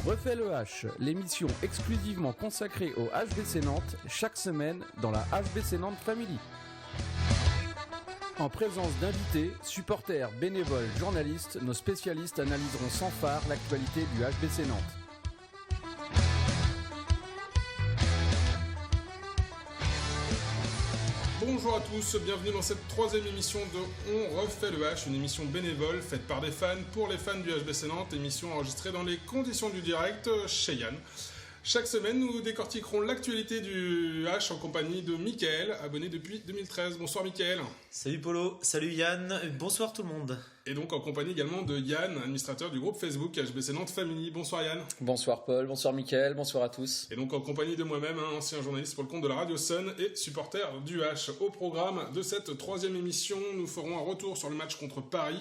Refait le H, l'émission exclusivement consacrée au HBC Nantes, chaque semaine dans la HBC Nantes Family. En présence d'invités, supporters, bénévoles, journalistes, nos spécialistes analyseront sans phare l'actualité du HBC Nantes. Bonjour à tous, bienvenue dans cette troisième émission de On refait le H, une émission bénévole faite par des fans pour les fans du HBC Nantes, émission enregistrée dans les conditions du direct chez Yann. Chaque semaine, nous décortiquerons l'actualité du H en compagnie de Mickaël, abonné depuis 2013. Bonsoir Mickaël. Salut Polo, salut Yann, bonsoir tout le monde. Et donc en compagnie également de Yann, administrateur du groupe Facebook HBC Nantes Family. Bonsoir Yann. Bonsoir Paul, bonsoir Mickaël, bonsoir à tous. Et donc en compagnie de moi-même, ancien journaliste pour le compte de la Radio Sun et supporter du H. Au programme de cette troisième émission, nous ferons un retour sur le match contre Paris.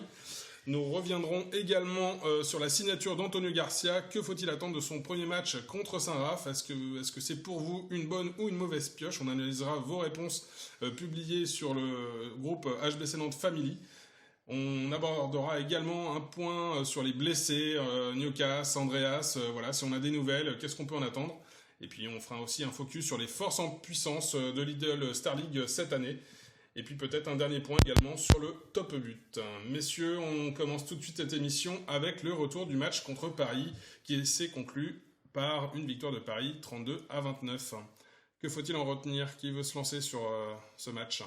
Nous reviendrons également sur la signature d'Antonio Garcia. Que faut-il attendre de son premier match contre Saint-Raph ? Est-ce que c'est pour vous une bonne ou une mauvaise pioche ? On analysera vos réponses publiées sur le groupe HBC Nantes Family. On abordera également un point sur les blessés, Niocas, Andreas, voilà, si on a des nouvelles, qu'est-ce qu'on peut en attendre ? Et puis on fera aussi un focus sur les forces en puissance de Lidl Star League cette année. Et puis peut-être un dernier point également sur le top but. Messieurs, on commence tout de suite cette émission avec le retour du match contre Paris, qui s'est conclu par une victoire de Paris, 32-29. Que faut-il en retenir ? Qui veut se lancer sur ce match ?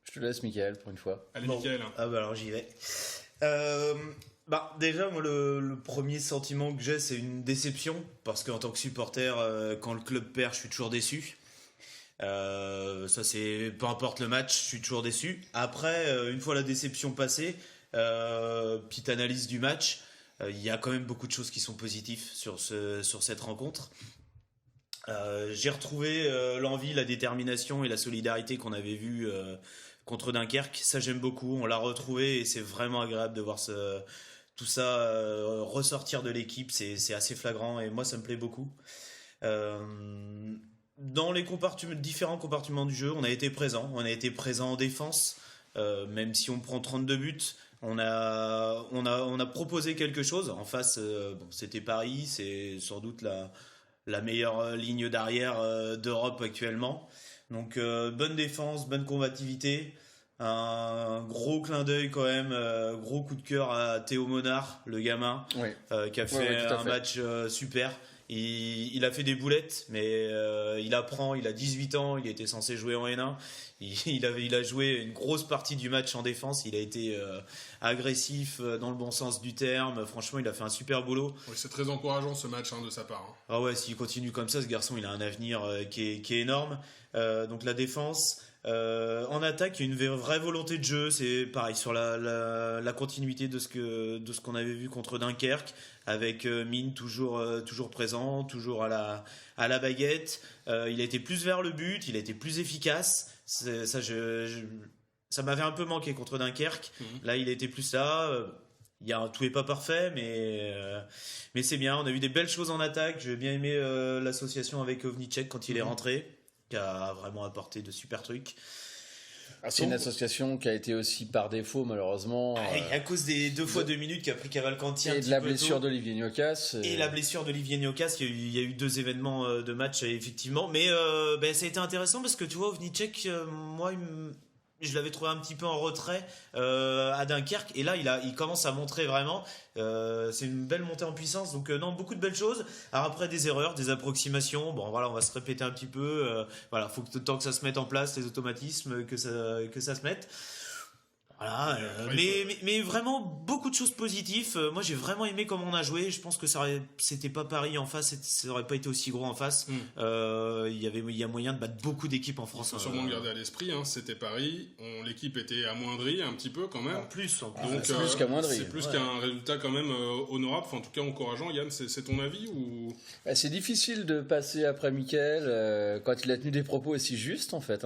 Je te laisse Mickaël pour une fois. Allez Mickaël. Ah bah alors j'y vais. Déjà moi le premier sentiment que j'ai c'est une déception, parce qu'en tant que supporter, quand le club perd je suis toujours déçu. Ça c'est peu importe le match, je suis toujours déçu. Après, une fois la déception passée, petite analyse du match, il y a quand même beaucoup de choses qui sont positives sur cette rencontre. J'ai retrouvé l'envie, la détermination et la solidarité qu'on avait vu contre Dunkerque. Ça j'aime beaucoup, on l'a retrouvé et c'est vraiment agréable de voir tout ça ressortir de l'équipe. C'est assez flagrant et moi ça me plaît beaucoup. Dans les différents compartiments du jeu, on a été présent en défense, même si on prend 32 buts, on a proposé quelque chose. En face, c'était Paris, c'est sans doute la meilleure ligne d'arrière d'Europe actuellement. Donc bonne défense, bonne combativité, un gros clin d'œil quand même, gros coup de cœur à Théo Monard, le gamin, qui a fait un match super. Il a fait des boulettes, mais il apprend, il a 18 ans, il était censé jouer en N1. Il a joué une grosse partie du match en défense, il a été agressif dans le bon sens du terme. Franchement, il a fait un super boulot. Oui, c'est très encourageant ce match de sa part. Ah ouais, s'il continue comme ça, ce garçon, il a un avenir qui est énorme. Donc la défense, en attaque, il y a une vraie volonté de jeu. C'est pareil sur la continuité de ce qu'on avait vu contre Dunkerque, avec Mine toujours présent, toujours à la baguette. Il a été plus vers le but, il a été plus efficace. Ça m'avait un peu manqué contre Dunkerque. Là, il a été plus là. Tout est pas parfait, mais c'est bien. On a vu des belles choses en attaque. J'ai bien aimé l'association avec Ovnicek quand il est rentré, qui a vraiment apporté de super trucs. C'est une association qui a été aussi par défaut malheureusement. À cause des 2 fois 2 minutes qu'a pris Cavalcanti. Et de la blessure d'Olivier Niocas. Et la blessure d'Olivier Niocas, il y a eu 2 événements de match effectivement. Mais ça a été intéressant parce que tu vois, Ovnicek, moi je l'avais trouvé un petit peu en retrait à Dunkerque, et là il commence à montrer vraiment, c'est une belle montée en puissance. Donc non, beaucoup de belles choses. Alors après, des erreurs, des approximations, bon voilà, on va se répéter un petit peu, voilà, faut que tant que ça se mette en place, les automatismes, que ça se mette. Voilà, mais vraiment beaucoup de choses positives. Moi j'ai vraiment aimé comment on a joué. Je pense que c'était pas Paris en face, ça aurait pas été aussi gros en face. Il y a moyen de battre beaucoup d'équipes en France. Il faut sûrement garder à l'esprit, c'était Paris. L'équipe était amoindrie un petit peu quand même. En plus. Donc c'est plus qu'amoindrie. C'est plus qu'un résultat quand même honorable. Enfin, en tout cas encourageant. Yann, c'est ton avis ou ? C'est difficile de passer après Mickaël quand il a tenu des propos aussi justes en fait.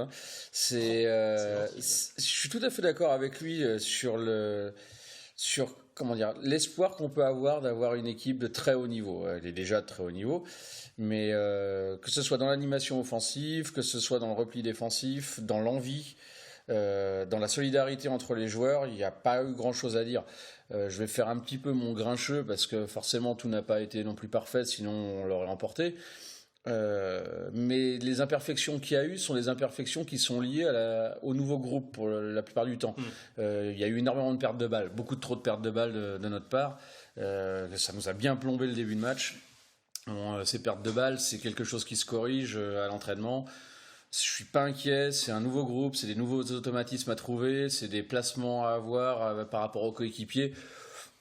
Je suis tout à fait d'accord avec lui sur l'espoir qu'on peut avoir d'avoir une équipe de très haut niveau. Elle est déjà de très haut niveau, mais que ce soit dans l'animation offensive, que ce soit dans le repli défensif, dans l'envie, Dans la solidarité entre les joueurs, il n'y a pas eu grand-chose à dire. Je vais faire un petit peu mon grincheux parce que forcément tout n'a pas été non plus parfait, sinon on l'aurait emporté. Mais les imperfections qu'il y a eu sont des imperfections qui sont liées au nouveau groupe pour la plupart du temps. Il y a eu énormément de pertes de balles, beaucoup trop de pertes de balles de notre part. Ça nous a bien plombé le début de match. Bon, ces pertes de balles, c'est quelque chose qui se corrige à l'entraînement. Je suis pas inquiet, c'est un nouveau groupe, c'est des nouveaux automatismes à trouver, c'est des placements à avoir par rapport aux coéquipiers.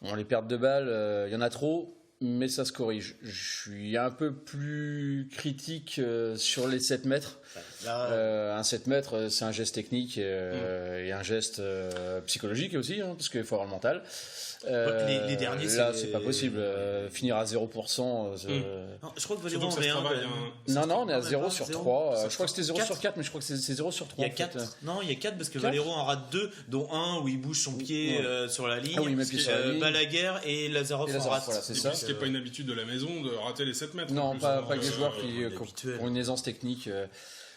Bon, les pertes de balles, il y en a trop, mais ça se corrige. Je suis un peu plus critique sur les 7 mètres. Un 7 mètres, c'est un geste technique et un geste psychologique aussi, hein, parce qu'il faut avoir le mental. Les derniers, là, c'est pas possible. Finir à 0%. Non, je crois que Valéro en est un. Non, on est à 0 sur 3. Je crois que c'était 0 sur 4, mais je crois que c'est 0 sur 3. Il y a 4. Non, il y a 4 parce que Valéro en rate 2, dont un où il bouge son pied sur la ligne. Ah oui, il met pied sur la ligne. Balaguer et Lazarov en rate. Voilà, c'est ça. Ce qui n'est pas une habitude de la maison de rater les 7 mètres. Non, pas avec des joueurs qui ont une aisance technique.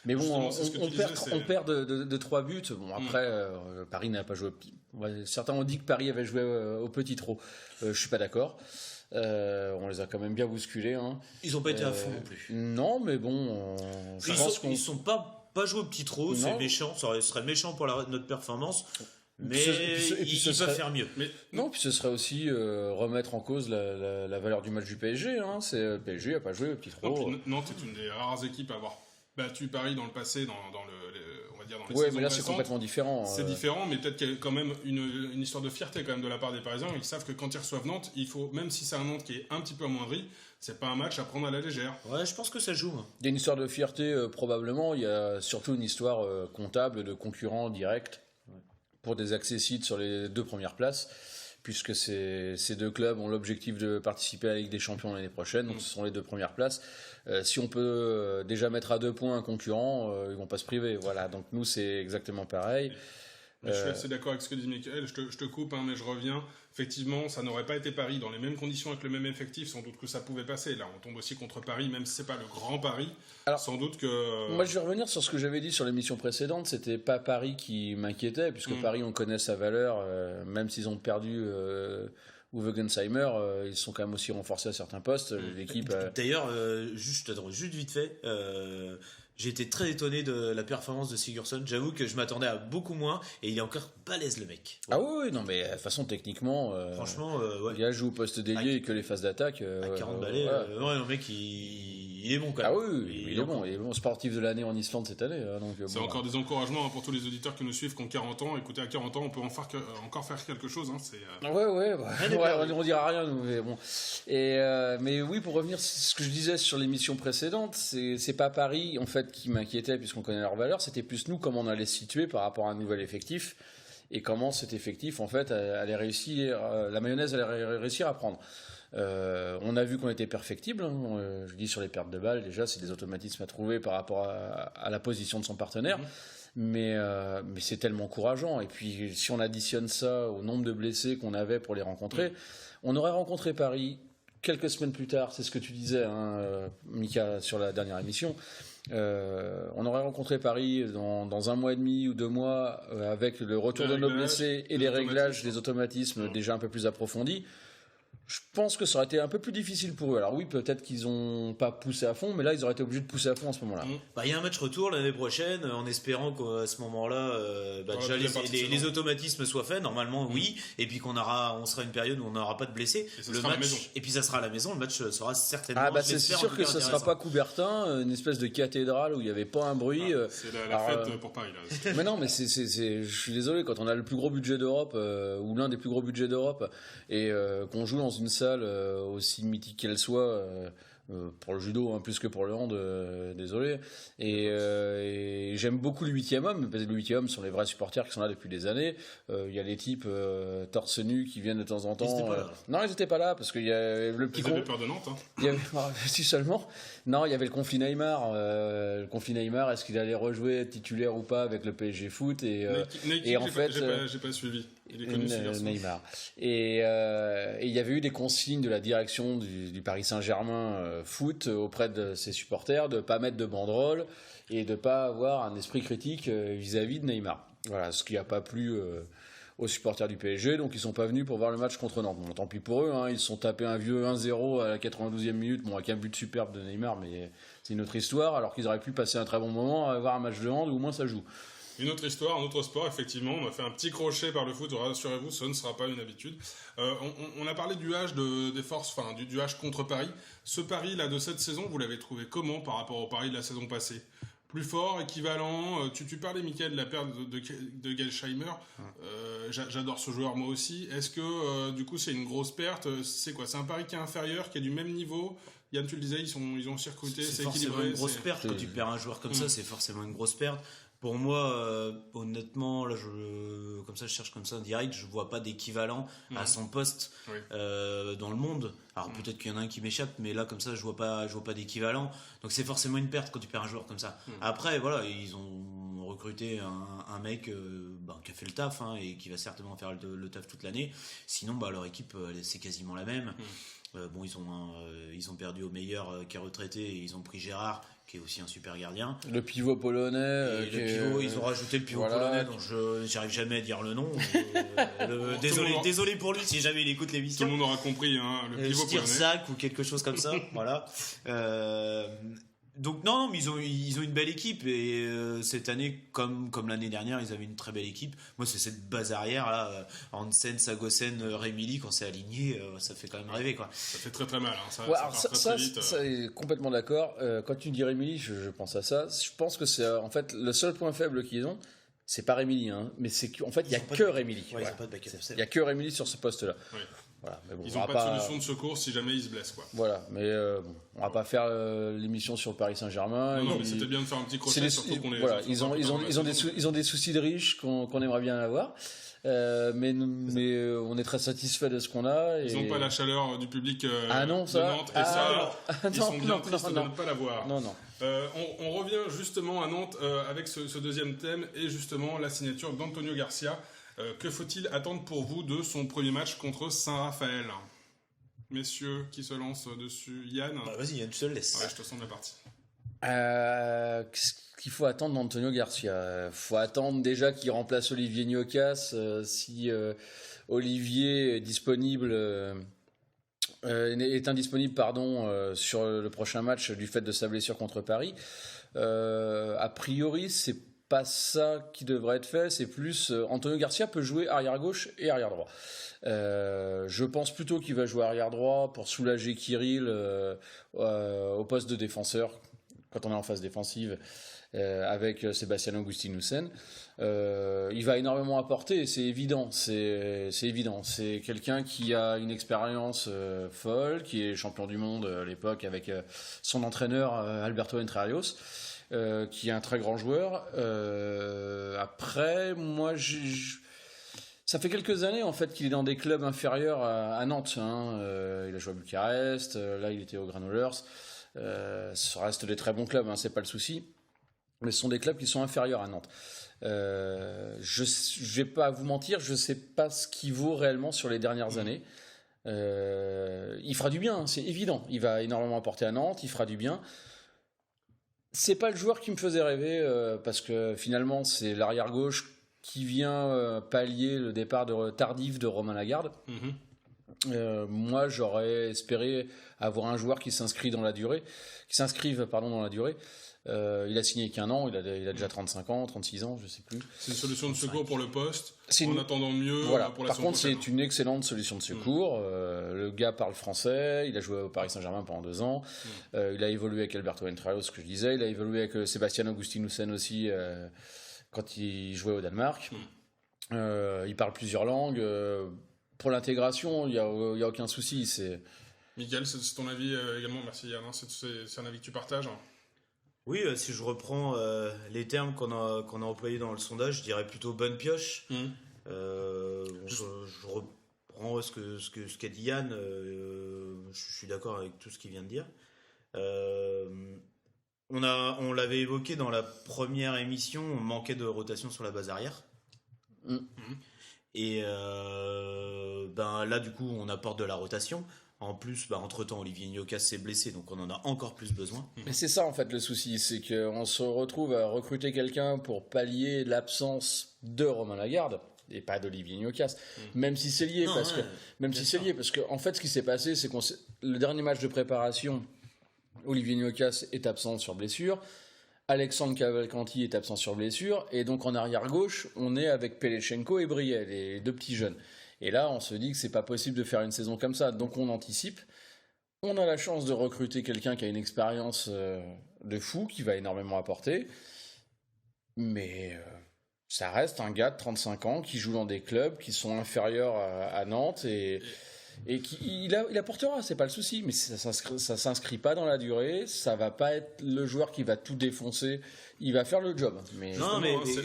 Mais bon, on perd de 3 buts. Bon, après, Paris n'a pas joué au petit. Certains ont dit que Paris avait joué au petit trop. Je suis pas d'accord. On les a quand même bien bousculés. Hein. Ils n'ont pas été à fond non plus. Non, mais bon. Ils sont pas joué au petit trop. C'est méchant. Ça serait méchant pour notre performance. Mais ils peuvent faire mieux. Non, puis ce serait aussi remettre en cause la valeur du match du PSG. Hein. Le PSG n'a pas joué au petit trop. Nantes est une des rares équipes à avoir battu Paris dans le passé, on va dire dans les saisons mais là c'est complètement différent. C'est différent, mais peut-être qu'il y a quand même une histoire de fierté quand même de la part des Parisiens. Ils savent que quand ils reçoivent Nantes, il faut, même si c'est un Nantes qui est un petit peu amoindri, c'est pas un match à prendre à la légère. Ouais, je pense que ça joue. Il y a une histoire de fierté probablement. Il y a surtout une histoire comptable de concurrents directs pour des accessites sur les 2 premières places. Puisque ces 2 clubs ont l'objectif de participer à la Ligue des Champions l'année prochaine, donc ce sont les 2 premières places. Si on peut déjà mettre à 2 points un concurrent, ils vont pas se priver. Voilà, donc nous c'est exactement pareil. Je suis assez d'accord avec ce que dit Mickaël, je te coupe, hein, mais je reviens. Effectivement, ça n'aurait pas été Paris dans les mêmes conditions avec le même effectif, sans doute que ça pouvait passer. Là, on tombe aussi contre Paris, même si c'est pas le grand Paris. Alors, sans doute que... Moi, je vais revenir sur ce que j'avais dit sur l'émission précédente. C'était pas Paris qui m'inquiétait, puisque Paris, on connaît sa valeur, même s'ils ont perdu... Uwe Gensheimer, ils sont quand même aussi renforcés à certains postes. L'équipe. D'ailleurs, juste vite fait, j'ai été très étonné de la performance de Sigurdsson. J'avoue que je m'attendais à beaucoup moins et il est encore balèze le mec. Ouais. Ah oui, non mais de toute façon techniquement, franchement, il y a joue au poste d'ailier et que les phases d'attaque. À 40 balais, le mec il est bon quand même. Ah oui, il est bon. Il est bon sportif de l'année en Islande cette année. Donc, c'est encore des encouragements pour tous les auditeurs qui nous suivent qui ont 40 ans. Écoutez, à 40 ans, on peut encore faire quelque chose. Hein, on dira rien. Nous, mais bon. Mais oui, pour revenir sur ce que je disais sur l'émission précédente, c'est pas Paris en fait qui m'inquiétait puisqu'on connaît leur valeur, c'était plus nous comment on allait se situer par rapport à un nouvel effectif et comment cet effectif en fait allait réussir, la mayonnaise allait réussir à prendre. On a vu qu'on était perfectible, hein. Je dis sur les pertes de balles déjà c'est des automatismes à trouver par rapport à la position de son partenaire. Mais c'est tellement encourageant et puis si on additionne ça au nombre de blessés qu'on avait pour les rencontrer, on aurait rencontré Paris quelques semaines plus tard, c'est ce que tu disais, hein, Mika, sur la dernière émission. On aurait rencontré Paris dans 1 mois et demi ou 2 mois avec le retour de nos blessés et les réglages des automatismes déjà un peu plus approfondis. Je pense que ça aurait été un peu plus difficile pour eux. Alors oui, peut-être qu'ils n'ont pas poussé à fond, mais là, ils auraient été obligés de pousser à fond à ce moment-là. Il y a un match retour l'année prochaine, en espérant qu'à ce moment-là, déjà les automatismes soient faits. Normalement, oui. Et puis on sera une période où on n'aura pas de blessés. Et puis ça sera à la maison. Le match sera certainement. C'est sûr que ça ne sera pas Coubertin, une espèce de cathédrale où il n'y avait pas un bruit. C'est la fête pour Paris. Là. Mais non, mais je suis désolé, quand on a le plus gros budget d'Europe, ou l'un des plus gros budgets d'Europe, et qu'on joue dans une salle aussi mythique qu'elle soit, pour le judo plus que pour le hand, désolé, et j'aime beaucoup le 8e homme parce que le 8e homme sont les vrais supporters qui sont là depuis des années. Il y a les types torse nu qui viennent de temps en temps. Non, ils n'étaient pas là parce qu'il y a le petit ils avaient peur de Nantes, hein. Il y avait, si seulement. Non, il y avait le conflit Neymar. Le conflit Neymar, est-ce qu'il allait rejouer titulaire ou pas avec le PSG Foot et en fait, j'ai pas suivi. Il est connu, Neymar. Et il y avait eu des consignes de la direction du Paris Saint-Germain Foot auprès de ses supporters de pas mettre de banderole et de pas avoir un esprit critique vis-à-vis de Neymar. Voilà, ce qui n'a pas plu aux supporters du PSG, donc ils sont pas venus pour voir le match contre Nantes. Bon, tant pis pour eux, ils se sont tapés un vieux 1-0 à la 92e minute, bon, avec un but superbe de Neymar, mais c'est une autre histoire, alors qu'ils auraient pu passer un très bon moment à voir un match de hand où au moins ça joue. Une autre histoire, un autre sport, effectivement. On a fait un petit crochet par le foot, rassurez-vous, ce ne sera pas une habitude. On a parlé du H des forces, enfin du H contre Paris. Ce Paris là de cette saison, vous l'avez trouvé comment par rapport au Paris de la saison passée ? Plus fort, équivalent. Tu parlais, Mickaël, de la perte de Geilsheimer. J'adore ce joueur, moi aussi. Est-ce que, du coup, c'est une grosse perte ? C'est quoi ? C'est un Paris qui est inférieur, qui est du même niveau ? Yann, tu le disais, ils ont circuité, c'est équilibré. C'est forcément une grosse perte. Quand tu perds un joueur comme ça, c'est forcément une grosse perte. Pour moi, honnêtement, là, comme ça, je cherche comme ça en direct, je vois pas d'équivalent à son poste dans le monde. Alors peut-être qu'il y en a un qui m'échappe, mais là, comme ça, je vois pas d'équivalent. Donc c'est forcément une perte quand tu perds un joueur comme ça. Après, voilà, ils ont recruté un mec qui a fait le taf et qui va certainement faire le taf toute l'année. Sinon, leur équipe, c'est quasiment la même. Ils ont perdu au meilleur qui est retraité et ils ont pris Gérard qui est aussi un super gardien. Le pivot polonais. Ils ont rajouté le pivot polonais, donc j'arrive jamais à dire le nom. Désolé pour lui si jamais il écoute l'émission. Tout le monde aura compris, le pivot polonais. Stirsak ou quelque chose comme ça, voilà. Donc non, mais ils ont une belle équipe et cette année, comme l'année dernière, ils avaient une très belle équipe. Moi, c'est cette base arrière là, Hansen, Sagosen, Remili, quand c'est aligné, ça fait quand même rêver quoi. Ça fait très très mal, ça part très vite. Ça est complètement d'accord. Quand tu dis Remili, je pense à ça. Je pense que c'est en fait le seul point faible qu'ils ont. C'est pas Remili, mais c'est qu'en fait il y a que Remili. Ouais, voilà. Il y a que Remili sur ce poste-là. Oui. Voilà, mais bon, ils n'ont pas de solution de secours si jamais ils se blessent quoi. Voilà, mais on va pas faire l'émission sur le Paris Saint-Germain. Non, mais c'était bien de faire un petit crochet, surtout qu'on est. Voilà, ils ont des soucis de riches qu'on aimerait bien avoir. Mais on est très satisfait de ce qu'on a. Ils n'ont pas la chaleur du public de Nantes. Et ils sont bien tristes de ne pas l'avoir. Non. On revient justement à Nantes avec ce deuxième thème et justement la signature d'Antonio Garcia. Que faut-il attendre pour vous de son premier match contre Saint-Raphaël ? Messieurs, qui se lance dessus ? Yann ? Vas-y, Yann, je te le laisse. Ouais, je te sens de la partie. Qu'est-ce qu'il faut attendre d'Antonio Garcia ? Il faut attendre déjà qu'il remplace Olivier Gnocas si Olivier est disponible. Est indisponible sur le prochain match du fait de sa blessure contre Paris. A priori, c'est pas ça qui devrait être fait, c'est plus Antonio Garcia peut jouer arrière gauche et arrière droit. Je pense plutôt qu'il va jouer arrière droit pour soulager Kirill au poste de défenseur quand on est en phase défensive avec Sébastien Augustinoussen. Il va énormément apporter, c'est évident. C'est quelqu'un qui a une expérience folle, qui est champion du monde à l'époque avec son entraîneur Alberto Entrerrios. Qui est un très grand joueur. Après, moi, ça fait quelques années en fait qu'il est dans des clubs inférieurs à Nantes. Il a joué à Bucarest, là il était au Granollers. Ça reste des très bons clubs, c'est pas le souci. Mais ce sont des clubs qui sont inférieurs à Nantes. Je vais pas vous mentir, je sais pas ce qu'il vaut réellement sur les dernières années. Il fera du bien, c'est évident. Il va énormément apporter à Nantes, il fera du bien. C'est pas le joueur qui me faisait rêver parce que finalement c'est l'arrière gauche qui vient pallier le départ tardif de Romain Lagarde. Moi j'aurais espéré avoir un joueur qui s'inscrive dans la durée. Il a signé qu'un an, il a déjà 35 ans, 36 ans, je sais plus. C'est une solution de secours pour le poste, en attendant mieux pour la Par saison contre, prochaine. c'est une excellente solution de secours. Le gars parle français, il a joué au Paris Saint-Germain pendant 2 ans. Il a évolué avec Alberto Entrerrios, ce que je disais. Il a évolué avec Sébastien Augustinoussen aussi quand il jouait au Danemark. Il parle plusieurs langues. Pour l'intégration, il y a aucun souci. Mickaël, c'est ton avis également. Merci Yann. C'est un avis que tu partages. Oui, si je reprends les termes qu'on a employés dans le sondage, je dirais plutôt bonne pioche. Je reprends ce qu'a dit Yann. Je suis d'accord avec tout ce qu'il vient de dire. On l'avait évoqué dans la première émission, on manquait de rotation sur la base arrière. Et là, du coup, on apporte de la rotation. En plus, entre-temps, Olivier Gnocas s'est blessé, donc on en a encore plus besoin. Mais c'est ça en fait le souci, c'est qu'on se retrouve à recruter quelqu'un pour pallier l'absence de Romain Lagarde et pas d'Olivier Gnocas, même si c'est lié, parce que en fait ce qui s'est passé, c'est le dernier match de préparation, Olivier Gnocas est absent sur blessure, Alexandre Cavalcanti est absent sur blessure, et donc en arrière gauche, on est avec Pelechenko et Briel, les 2 petits jeunes. Et là, on se dit que c'est pas possible de faire une saison comme ça, donc on anticipe. On a la chance de recruter quelqu'un qui a une expérience de fou, qui va énormément apporter, mais ça reste un gars de 35 ans qui joue dans des clubs qui sont inférieurs à Nantes et il apportera, c'est pas le souci, mais ça s'inscrit pas dans la durée, ça va pas être le joueur qui va tout défoncer, il va faire le job. Mais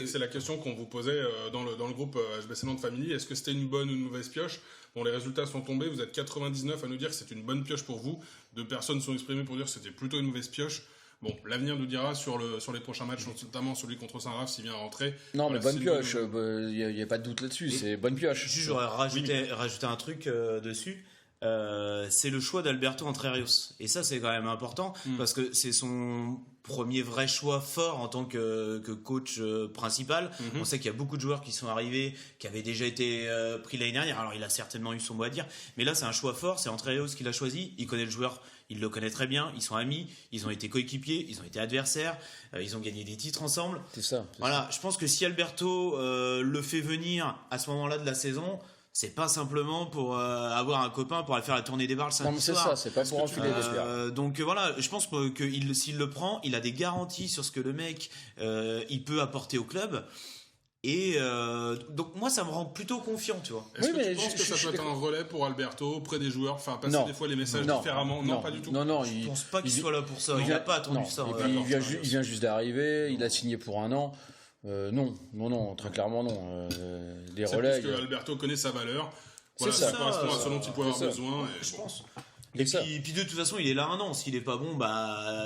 c'est la question qu'on vous posait dans le groupe HBC Nantes Family, est-ce que c'était une bonne ou une mauvaise pioche? Bon, les résultats sont tombés, vous êtes 99 à nous dire que c'est une bonne pioche pour vous, 2 personnes sont exprimées pour dire que c'était plutôt une mauvaise pioche. Bon, l'avenir nous dira sur les prochains matchs, notamment celui contre Saint-Raph s'il vient rentrer. Non, mais bonne pioche, il n'y a pas de doute là-dessus, c'est bonne pioche. Juste, j'aurais rajouté un truc dessus. C'est le choix d'Alberto Entrerios. Et ça, c'est quand même important parce que c'est son premier vrai choix fort en tant que coach principal. On sait qu'il y a beaucoup de joueurs qui sont arrivés, qui avaient déjà été pris l'année dernière. Alors, il a certainement eu son mot à dire. Mais là, c'est un choix fort. C'est Entrerios qui l'a choisi. Il connaît le joueur. Il le connaît très bien, ils sont amis, ils ont été coéquipiers, ils ont été adversaires, ils ont gagné des titres ensemble. C'est ça. Voilà, je pense que si Alberto le fait venir à ce moment-là de la saison, c'est pas simplement pour avoir un copain pour aller faire la tournée des bars le samedi soir. Non, c'est ça, c'est pas pour enfiler des bières. Donc voilà, je pense que s'il le prend, il a des garanties sur ce que le mec il peut apporter au club. Et donc moi ça me rend plutôt confiant, tu vois. Est-ce que tu penses que ça peut être un relais pour Alberto auprès des joueurs, enfin passer des fois les messages différemment? Non, pas du tout. Non, je pense pas qu'il soit là pour ça. Il n'a pas attendu ça. Et puis il vient juste d'arriver, il a signé pour 1 an. Non, très clairement non. Des relais. Parce que Alberto connaît sa valeur. Voilà, ça correspond à ce dont il peut avoir besoin. Je pense. Et puis de toute façon, il est là 1 an. S'il est pas bon,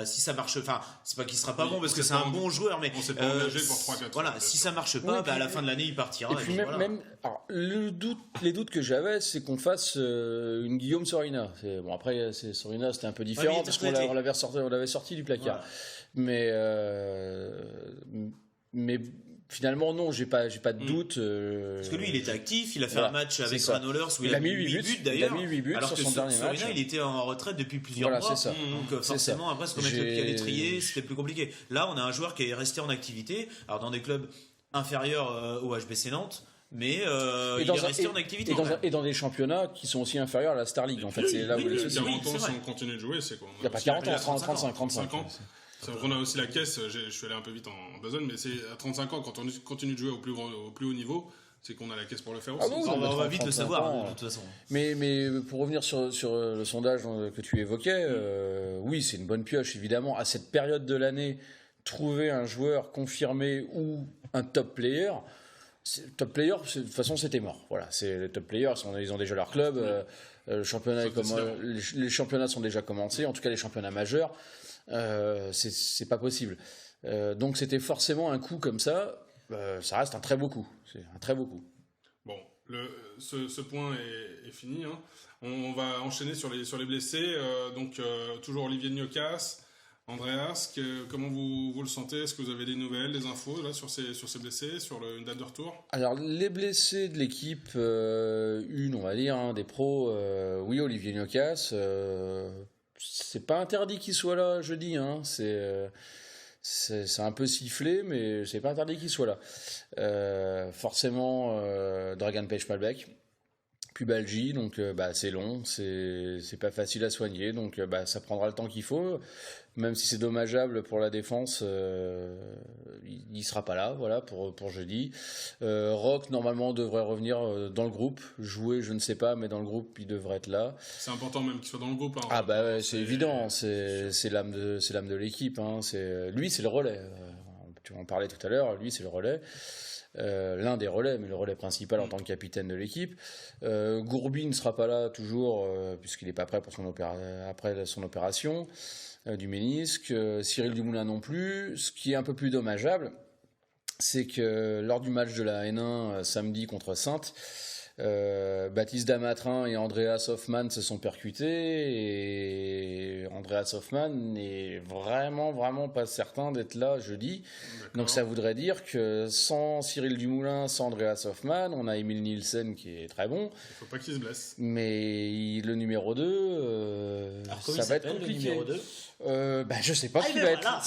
si ça marche, enfin, c'est pas qu'il sera pas bon parce que c'est un bon joueur, mais on s'est pas engagé pour 3-4 ans. Voilà, si ça marche pas, à la fin de l'année, il partira. Et puis même alors, les doutes que j'avais, c'est qu'on fasse une Guillaume Sorina. Bon après, Sorina, c'était un peu différent parce qu'on l'avait sorti du placard. Voilà. Mais finalement, non, j'ai pas de doute. Parce que lui, il était actif, il a fait un match avec Granollers où il a mis 8 buts d'ailleurs. Il a mis 8 buts alors sur son dernier match. Sorina, il était en retraite depuis plusieurs mois. C'est ça. Donc forcément, après, se remettre le pied à l'étrier, c'était plus compliqué. Là, on a un joueur qui est resté en activité, alors dans des clubs inférieurs au HBC Nantes. Mais il est resté en activité. Et dans des championnats qui sont aussi inférieurs à la Star League. En fait, c'est là où les soucis. 40 ans, si on continue de jouer, c'est quoi? Il n'y a pas 40 ans, 35 ans. On a aussi la caisse, je suis allé un peu vite en besogne, mais c'est à 35 ans, quand on continue de jouer au plus haut niveau, c'est qu'on a la caisse pour le faire aussi. On va vite le savoir, de toute façon. Mais pour revenir sur le sondage que tu évoquais, oui, c'est une bonne pioche, évidemment. À cette période de l'année, trouver un joueur confirmé ou un top player, de toute façon, c'était mort. Voilà, c'est les top players, ils ont déjà leur club. Le championnat les championnats sont déjà commencés, en tout cas les championnats majeurs. C'est pas possible. Donc c'était forcément un coup comme ça. Ça reste un très beau coup. C'est un très beau coup. Bon, ce point est fini. Hein. On va enchaîner sur les blessés. Toujours Olivier Gnocas, Andreas. Comment vous le sentez? Est-ce que vous avez des nouvelles, des infos là sur ces blessés, sur une date de retour? Alors les blessés de l'équipe on va dire, des pros. Oui, Olivier Gnocas. C'est pas interdit qu'il soit là jeudi, hein. C'est un peu sifflé, mais c'est pas interdit qu'il soit là. Forcément, Dragan Pech-Malbec, pubalgie, donc c'est long, c'est pas facile à soigner, donc ça prendra le temps qu'il faut. Même si c'est dommageable pour la défense, il sera pas là, voilà, pour jeudi. Rock normalement devrait revenir dans le groupe, jouer, je ne sais pas, mais dans le groupe il devrait être là. C'est important même qu'il soit dans le groupe. Hein. Ah c'est évident, c'est l'âme de l'équipe. Hein. Lui c'est le relais. Tu en parlais tout à l'heure, lui c'est le relais. L'un des relais, mais le relais principal en tant que capitaine de l'équipe. Gourbi ne sera pas là toujours puisqu'il n'est pas prêt pour après son opération du ménisque. Cyril Dumoulin non plus. Ce qui est un peu plus dommageable, c'est que lors du match de la N1 samedi contre Saintes, Baptiste Damatrin et Andreas Hoffmann se sont percutés et Andreas Hoffmann n'est vraiment pas certain d'être là jeudi. D'accord. Donc ça voudrait dire que sans Cyril Dumoulin, sans Andreas Hoffmann, on a Emil Nielsen qui est très bon. Il faut pas qu'il se blesse. Mais le numéro 2, ça va être compliqué. Le numéro 2 je sais pas qui va être.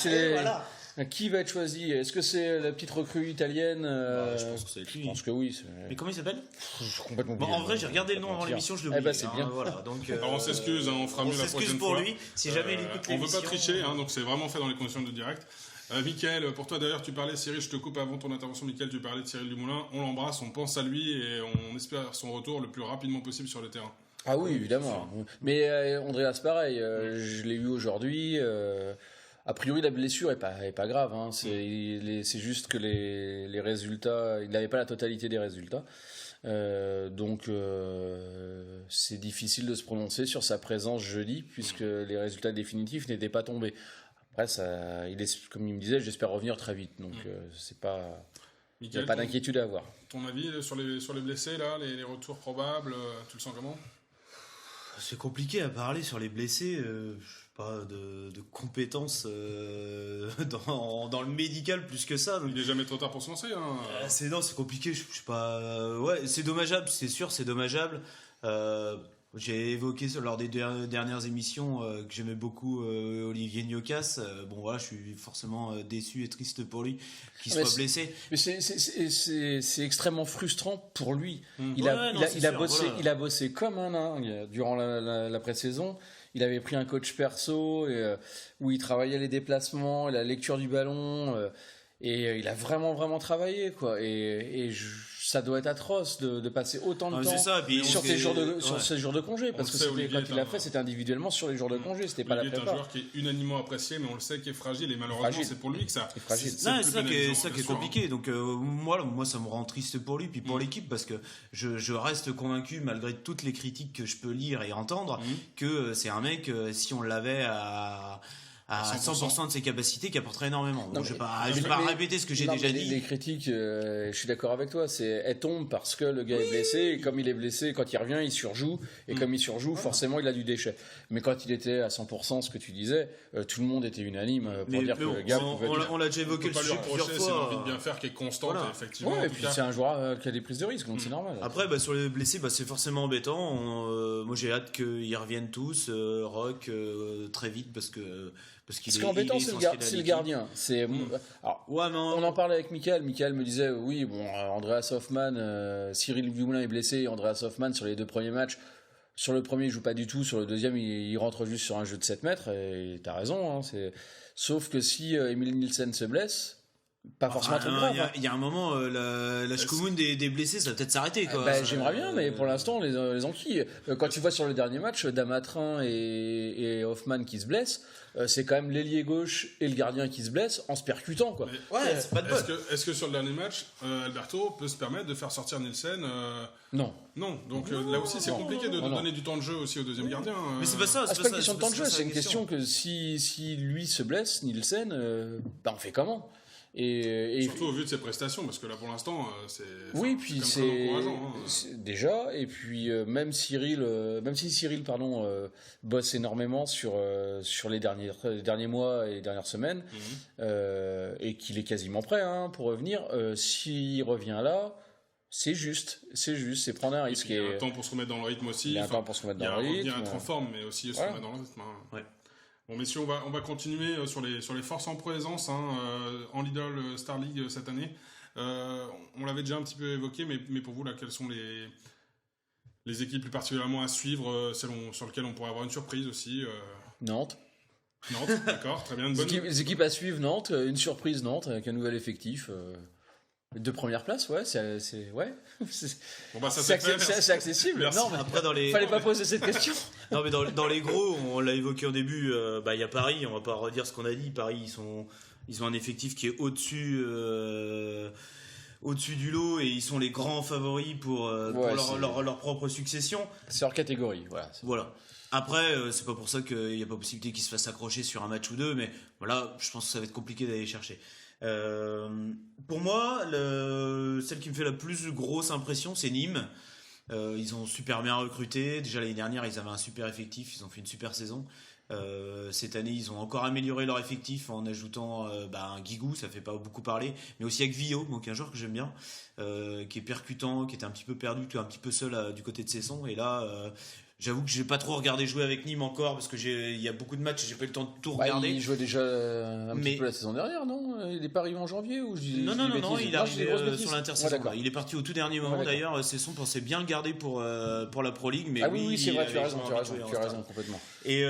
Qui va être choisi? Est-ce que c'est la petite recrue italienne? Je pense que c'est lui. Je pense que oui. Mais comment il s'appelle? Je suis complètement En vrai, j'ai regardé le nom avant l'émission, je l'ai oublié. C'est bien. Voilà, donc, Alors on s'excuse, on fera mieux la prochaine fois. pour lui, si jamais il écoute on l'émission. veut pas tricher, donc c'est vraiment fait dans les conditions de direct. Mickaël, pour toi d'ailleurs, tu parlais, Cyril, je te coupe avant ton intervention, Mickaël, tu parlais de Cyril Dumoulin. On l'embrasse, on pense à lui et on espère son retour le plus rapidement possible sur le terrain. Ah oui, évidemment. Mais Andreas, pareil, je l'ai vu aujourd'hui. A priori, la blessure est pas grave. Hein. C'est juste que les résultats, il n'avait pas la totalité des résultats. Donc, c'est difficile de se prononcer sur sa présence jeudi, puisque les résultats définitifs n'étaient pas tombés. Après, comme il me disait, j'espère revenir très vite. Donc, c'est pas... Il n'y a pas d'inquiétude à avoir. Ton avis sur les blessés, là, les retours probables, tu le sens comment? C'est compliqué à parler sur les blessés. Pas de compétences dans le médical plus que ça. Donc... Il n'est jamais trop tard pour se lancer. Hein. C'est compliqué. Je sais pas. Ouais, c'est dommageable. C'est sûr, c'est dommageable. J'ai évoqué lors des dernières émissions que j'aimais beaucoup Olivier Gnocas. Bon voilà, je suis forcément déçu et triste pour lui qu'il soit blessé. Mais c'est extrêmement frustrant pour lui. Il a bossé comme un dingue durant la pré-saison. Il avait pris un coach perso où il travaillait les déplacements, la lecture du ballon. Et il a vraiment travaillé, quoi. Et ça doit être atroce de passer autant de temps sur ces jours de congé, parce que quand il l'a fait, c'était individuellement sur les jours de congé, c'était pas la prépa. C'est un joueur qui est unanimement apprécié, mais on le sait qu'il est fragile, et malheureusement c'est pour lui que ça. C'est fragile. C'est ça qui est compliqué. Donc moi ça me rend triste pour lui, puis pour l'équipe, parce que je reste convaincu, malgré toutes les critiques que je peux lire et entendre, que c'est un mec, si on l'avait à 100% de ses capacités, qui apporterait énormément. Je vais pas répéter ce que j'ai déjà dit. Les critiques, je suis d'accord avec toi, elle tombe parce que le gars est blessé, et comme il est blessé, quand il revient, il surjoue, et comme il surjoue, forcément il a du déchet. Mais quand il était à 100%, ce que tu disais, tout le monde était unanime pour dire que le gars pouvait... On l'a déjà évoqué plusieurs fois. C'est l'envie de bien faire qui est constante, effectivement. Ouais, et puis c'est un joueur qui a des prises de risque, donc c'est normal. Après, sur les blessés, c'est forcément embêtant. Moi j'ai hâte qu'ils reviennent tous, Rock, très vite, parce que... Ce qui est embêtant, c'est le gardien. On en parlait avec Michael. Michael me disait, oui, Andreas Hoffmann, Cyril Dumoulin est blessé, Andreas Hoffmann sur les 2 premiers matchs. Sur le premier, il joue pas du tout. Sur le deuxième, il rentre juste sur un jeu de 7 mètres. Et t'as raison. Hein, sauf que si Emil Nielsen se blesse, pas forcément trop grave. Il y a un moment, la Schkumun des blessés, ça va peut-être s'arrêter. J'aimerais bien, mais pour l'instant, les enquilles. Quand tu vois sur le dernier match, Damatrin et Hoffmann qui se blessent, c'est quand même l'ailier gauche et le gardien qui se blessent en se percutant, quoi. C'est pas de bol. Est-ce que sur le dernier match, Alberto peut se permettre de faire sortir Nielsen Non. Donc là aussi c'est compliqué de donner du temps de jeu aussi au deuxième gardien. Mais c'est pas ça. C'est pas une question de temps de jeu, c'est une question que si lui se blesse, Nielsen, on fait comment? Et surtout au vu de ses prestations, parce que là pour l'instant c'est encourageant. Déjà, et puis même si Cyril bosse énormément sur les derniers mois et les dernières semaines, et qu'il est quasiment prêt pour revenir, s'il revient là, c'est juste, c'est prendre un risque. Il y a un temps pour se remettre dans le rythme aussi. Il y a un temps pour se remettre dans le rythme. Il y a être en forme, mais aussi se remettre dans le rythme. Ouais. Bon, messieurs, on va continuer sur les forces en présence en Lidl Star League cette année. On l'avait déjà un petit peu évoqué, mais pour vous, là, quelles sont les équipes plus particulièrement à suivre, sur lesquelles on pourrait avoir une surprise aussi Nantes, d'accord, très bien. Les équipes à suivre, Nantes, une surprise Nantes avec un nouvel effectif. 2 premières places, ouais, c'est accessible. Merci. Non, mais après, fallait pas poser cette question. Non, mais dans les gros, on l'a évoqué au début. Il y a Paris, on va pas redire ce qu'on a dit. Paris, ils ont un effectif qui est au-dessus du lot, et ils sont les grands favoris pour leur propre succession. C'est hors catégorie, voilà. Après, c'est pas pour ça qu'il n'y a pas possibilité qu'ils se fassent accrocher sur un match ou deux, mais voilà, je pense que ça va être compliqué d'aller chercher. Pour moi, celle qui me fait la plus grosse impression, c'est Nîmes. Ils ont super bien recruté. Déjà l'année dernière, ils avaient un super effectif. Ils ont fait une super saison. Cette année, ils ont encore amélioré leur effectif en ajoutant un Guigou, ça fait pas beaucoup parler, mais aussi avec Villot, donc un joueur que j'aime bien, qui est percutant, qui était un petit peu perdu, un petit peu seul du côté de Cesson. Et là, j'avoue que j'ai pas trop regardé jouer avec Nîmes encore parce que il y a beaucoup de matchs et j'ai pas eu le temps de tout regarder. Il jouait déjà un petit peu la saison dernière, non? Il est pas arrivé en janvier ou Non, il est arrivé sur l'intersaison. Il est parti au tout dernier moment. D'ailleurs, Cesson pensait bien le garder pour la Pro League, mais oui, c'est vrai, tu as raison complètement. Et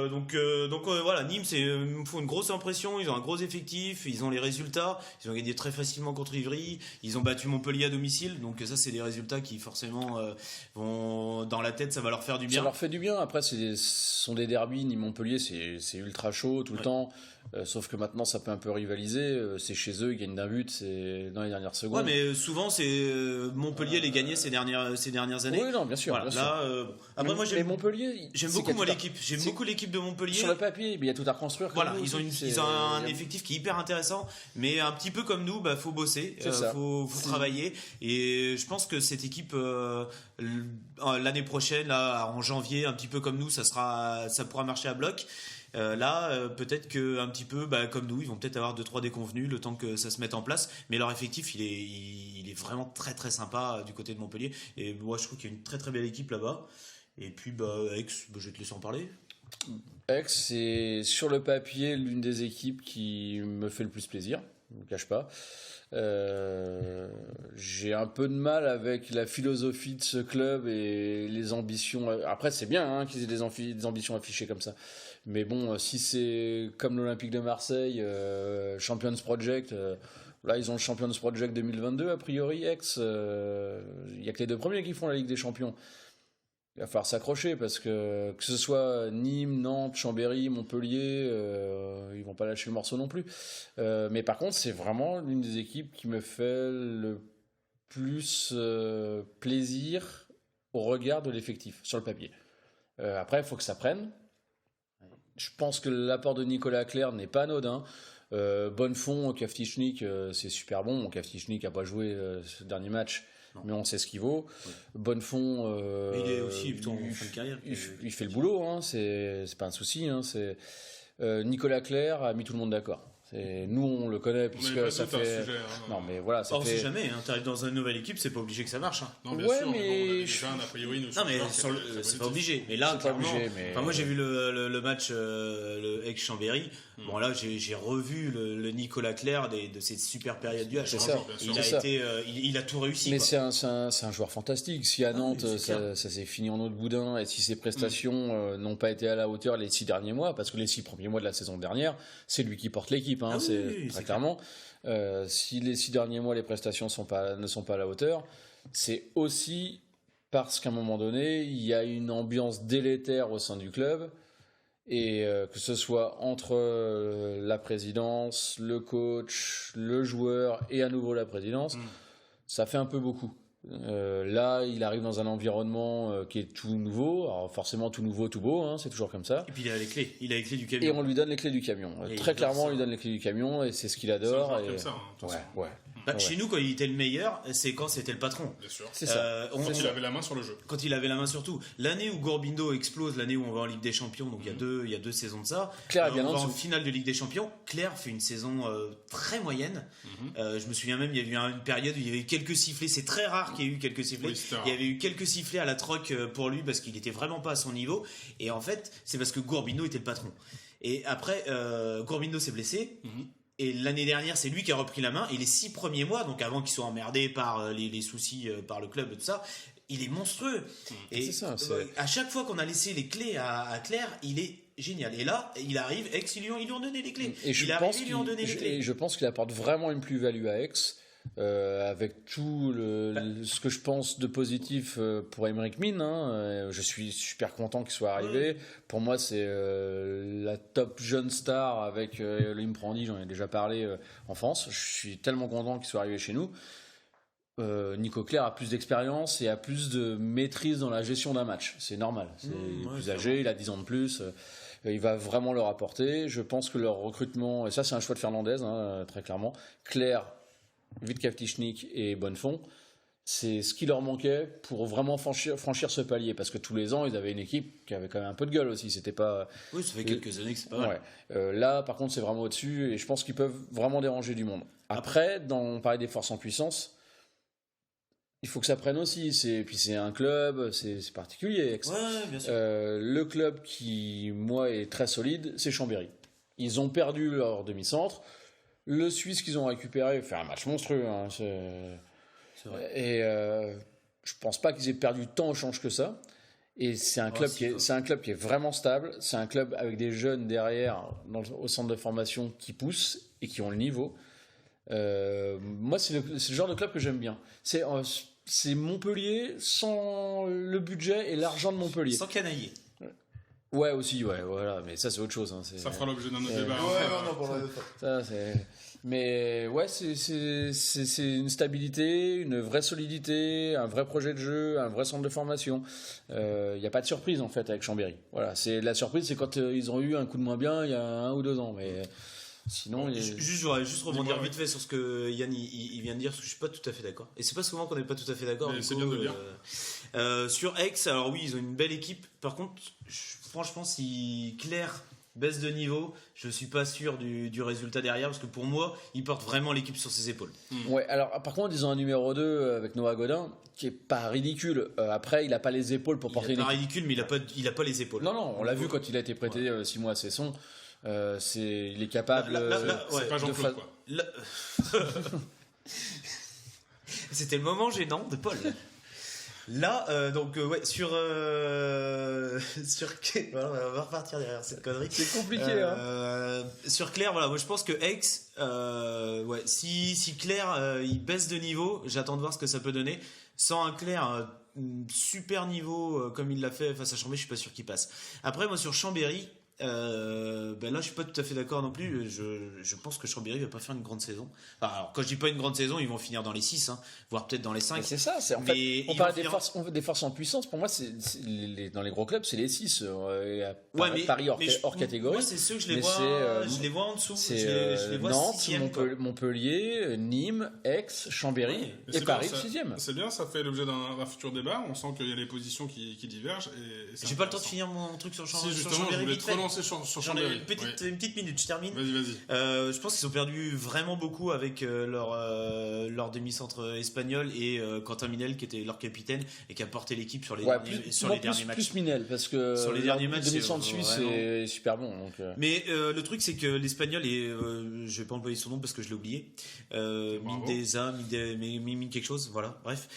donc voilà, Nîmes, ils me font une grosse impression. Ils ont un gros effectif, ils ont les résultats. Ils ont gagné très facilement contre Ivry. Ils ont battu Montpellier à domicile. Donc ça, c'est des résultats qui forcément vont dans la tête, ça va leur faire du bien. Ça leur fait du bien. Après, ce sont des derbies. Nîmes-Montpellier, c'est ultra chaud tout le temps. Sauf que maintenant, ça peut un peu rivaliser. C'est chez eux, ils gagnent d'un but. C'est dans les dernières secondes. Ouais, mais souvent, c'est Montpellier les gagnait ces dernières années. Oui, non, bien sûr. Voilà. Bien sûr. Là, après, moi, Montpellier, j'aime beaucoup l'équipe. J'aime beaucoup l'équipe de Montpellier. Sur le papier, il y a tout à reconstruire. Voilà, ils ont un effectif qui est hyper intéressant, mais un petit peu comme nous, faut bosser, faut travailler. Et je pense que cette équipe l'année prochaine, là, en janvier, un petit peu comme nous, ça pourra marcher à bloc. Peut-être que un petit peu comme nous, ils vont peut-être avoir 2-3 déconvenus le temps que ça se mette en place, mais leur effectif il est vraiment très très sympa du côté de Montpellier, et moi je trouve qu'il y a une très très belle équipe là-bas. Et puis Aix, je vais te laisser en parler. Aix, c'est sur le papier l'une des équipes qui me fait le plus plaisir, je ne le cache pas. J'ai un peu de mal avec la philosophie de ce club et les ambitions. Après, c'est bien qu'ils aient des ambitions affichées comme ça. Mais bon, si c'est comme l'Olympique de Marseille, Champions Project, là ils ont le Champions Project 2022 a priori, Aix. Il n'y a que les deux premiers qui font la Ligue des Champions. Il va falloir s'accrocher parce que ce soit Nîmes, Nantes, Chambéry, Montpellier, ils vont pas lâcher le morceau non plus. Mais par contre, c'est vraiment l'une des équipes qui me fait le plus plaisir au regard de l'effectif sur le papier. Après, il faut que ça prenne. Je pense que l'apport de Nicolas Clerc n'est pas anodin. Bonnefond, Kaftichnik, c'est super bon. Kaftichnik n'a pas joué ce dernier match. Non. Mais on sait ce qu'il vaut. Oui. Bonnefond, il est aussi plutôt en fin de carrière. Il fait le boulot, c'est pas un souci. Nicolas Clerc a mis tout le monde d'accord. Nous, on le connaît puisque ça fait. Sujet, non, mais voilà. On sait jamais. T'arrives dans une nouvelle équipe, c'est pas obligé que ça marche. Non, bien sûr. Mais déjà a priori. Non, mais c'est pas obligé. Mais là, clairement. Moi, j'ai vu le match, le ex-Chambéry. Bon, là, j'ai revu le Nicolas Clerc de cette super période du H. C'est ça. Il a tout réussi. Mais c'est un joueur fantastique. Si à Nantes, ça s'est fini en eau de boudin, et si ses prestations n'ont pas été à la hauteur les 6 derniers mois, parce que les 6 premiers mois de la saison dernière, c'est lui qui porte l'équipe. Très clairement. Si les 6 derniers mois, les prestations ne sont pas à la hauteur, c'est aussi parce qu'à un moment donné, il y a une ambiance délétère au sein du club. Et que ce soit entre la présidence, le coach, le joueur et à nouveau la présidence, ça fait un peu beaucoup. Là, il arrive dans un environnement qui est tout nouveau. Alors forcément, tout nouveau, tout beau, c'est toujours comme ça. Et puis il a les clés. Il a les clés du camion. Et on lui donne les clés du camion. Très clairement, on lui donne les clés du camion et c'est ce qu'il adore. C'est comme ça. Ouais. Chez nous, quand il était le meilleur, c'est quand c'était le patron. Bien sûr. C'est ça. Quand il avait la main sur le jeu. Quand il avait la main sur tout. L'année où Gorbindo explose, l'année où on va en Ligue des Champions, donc il y a deux saisons de ça. Claire on va en finale de Ligue des Champions. Claire fait une saison très moyenne. Je me souviens même, il y a eu une période où il y avait eu quelques sifflets. C'est très rare qu'il y ait eu quelques sifflets. Oui, il y avait eu quelques sifflets à la troc pour lui parce qu'il était vraiment pas à son niveau. Et en fait, c'est parce que Gorbindo était le patron. Et après, Gorbindo s'est blessé. Et l'année dernière, c'est lui qui a repris la main. Et les 6 premiers mois, donc avant qu'il soit emmerdé par les soucis par le club et tout ça, il est monstrueux. Et c'est ça, à chaque fois qu'on a laissé les clés à Claire, il est génial. Et là, il arrive, Aix, ils lui ont donné les clés. Et je pense qu'il apporte vraiment une plus-value à Aix. Avec tout ce que je pense de positif pour Aymeric Mine, je suis super content qu'il soit arrivé. Pour moi, c'est la top jeune star avec Elohim Prandi, j'en ai déjà parlé en France. Je suis tellement content qu'il soit arrivé chez nous. Nico Clerc a plus d'expérience et a plus de maîtrise dans la gestion d'un match. C'est normal. Il est plus âgé, il a 10 ans de plus. Il va vraiment leur apporter. Je pense que leur recrutement, et ça c'est un choix de Fernandez, très clairement. Clerc, Kaftichnik et Bonnefond, c'est ce qui leur manquait pour vraiment franchir ce palier. Parce que tous les ans, ils avaient une équipe qui avait quand même un peu de gueule aussi. C'était pas. Oui, ça fait quelques années que c'est pas mal. Là, par contre, c'est vraiment au-dessus et je pense qu'ils peuvent vraiment déranger du monde. Après, on parlait des forces en puissance. Il faut que ça prenne aussi. Puis c'est un club, c'est particulier. Ouais, bien sûr. Le club qui, moi, est très solide, c'est Chambéry. Ils ont perdu leur demi-centre. Le Suisse qu'ils ont récupéré fait un match monstrueux. Hein, C'est vrai. Et je pense pas qu'ils aient perdu tant au change que ça. Et c'est un club c'est un club qui est vraiment stable. C'est un club avec des jeunes derrière au centre de formation qui poussent et qui ont le niveau. Moi, c'est le genre de club que j'aime bien. C'est Montpellier sans le budget et l'argent de Montpellier. Sans canailler. Ouais, aussi, ouais, voilà. Mais ça, c'est autre chose. Hein, ça fera l'objet d'un autre débat. Mais ouais, c'est une stabilité, une vraie solidité, un vrai projet de jeu, un vrai centre de formation. Il n'y a pas de surprise en fait avec Chambéry. Voilà, la surprise, c'est quand ils ont eu un coup de moins bien il y a 1 ou 2 ans. Mais sinon, j'aurais juste rebondir vite fait sur ce que Yann il vient de dire, parce que je suis pas tout à fait d'accord. Et c'est pas souvent qu'on n'est pas tout à fait d'accord. C'est bien de le dire. Sur Aix, alors oui, ils ont une belle équipe. Par contre, franchement, si Claire baisse de niveau, je suis pas sûr du résultat derrière, parce que pour moi, il porte vraiment l'équipe sur ses épaules. Ouais, alors par contre, ils ont un numéro 2 avec Noah Godin qui est pas ridicule. Après, il a pas les épaules pour porter une équipe. Il est pas ridicule, mais il a pas les épaules. Non, on l'a vu quand il a été prêté 6 mois à Cesson. Il est capable. C'est pas Jean-Claude, quoi. C'était le moment gênant de Paul. Là, sur voilà, on va repartir derrière cette connerie. C'est compliqué. Sur Claire, voilà, moi je pense que Aix, si Claire il baisse de niveau, j'attends de voir ce que ça peut donner. Sans un Claire super niveau comme il l'a fait face à Chambéry, je suis pas sûr qu'il passe. Après, moi sur Chambéry. Là je suis pas tout à fait d'accord non plus. Je pense que Chambéry va pas faire une grande saison. Alors quand je dis pas une grande saison, ils vont finir dans les 6 voire peut-être dans les 5. Mais c'est ça, en fait, on parle des forces en puissance. Pour moi, dans les gros clubs, c'est les 6. Paris hors catégorie. Moi, c'est ceux que je les vois en dessous. C'est les vois Nantes, 6e, Montpellier, Nîmes, Aix, Chambéry et Paris 6e. C'est bien, ça fait l'objet d'un futur débat. On sent qu'il y a les positions qui divergent. J'ai pas le temps de finir mon truc sur Chambéry. Si, justement, je voulais te relancer sur Chambéry. Une petite minute, je termine. Vas-y. Je pense qu'ils ont perdu vraiment beaucoup avec leur demi-centre espagnol et Quentin Minel qui était leur capitaine et qui a porté l'équipe sur les derniers matchs. Plus Minel, parce que sur les derniers matchs, demi-centre suisse est super bon. Donc, Mais le truc, c'est que l'espagnol est, je vais pas employer son nom parce que je l'ai oublié. Mindeza, Mimi quelque chose, voilà. Bref.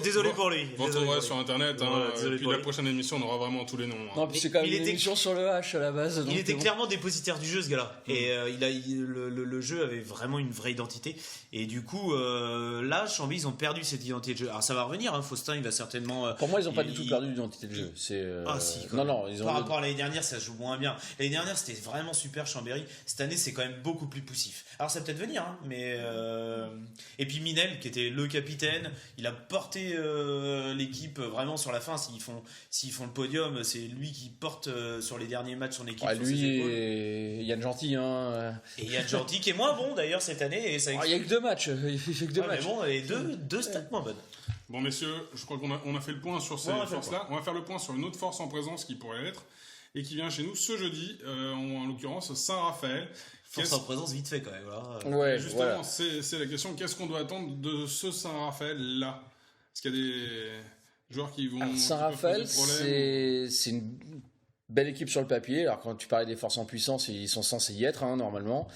Désolé pour lui. Vous retrouverez sur internet. Voilà, puis la prochaine émission, on aura vraiment tous les noms. Non, puis c'est quand même une émission sur le H à la base. Il était clairement dépositaire du jeu, ce gars-là. Et le jeu avait vraiment une vraie identité. Et du coup, là, Chambéry, ils ont perdu cette identité de jeu. Alors ça va revenir, Faustin, il va certainement. Pour moi, ils n'ont pas du tout perdu l'identité de jeu. Si. Non, ils ont. Par rapport à l'année dernière, ça joue moins bien. L'année dernière, c'était vraiment super Chambéry. Cette année, c'est quand même beaucoup plus poussif. Alors ça va peut-être venir, mais. Et puis Minel, qui était le capitaine, il a porté l'équipe vraiment sur la fin. S'ils font le podium, c'est lui qui porte sur les derniers matchs son équipe. Lui et Yann Gentil. Et Yann Gentil qui est moins bon d'ailleurs cette année. Il n'y a que 2 matchs. Il fait que 2 matchs. Mais bon, et deux stats moins bonnes. Bon, messieurs, je crois qu'on a fait le point sur ces forces-là. On va faire le point sur une autre force en présence qui pourrait l'être et qui vient chez nous ce jeudi, en l'occurrence Saint-Raphaël. Force en présence vite fait quand même. Voilà. Ouais, justement, voilà. C'est la question. Qu'est-ce qu'on doit attendre de ce Saint-Raphaël-là? Est-ce qu'il y a des joueurs qui vont... Alors, Saint-Raphaël, c'est une belle équipe sur le papier. Alors quand tu parlais des forces en puissance, ils sont censés y être normalement.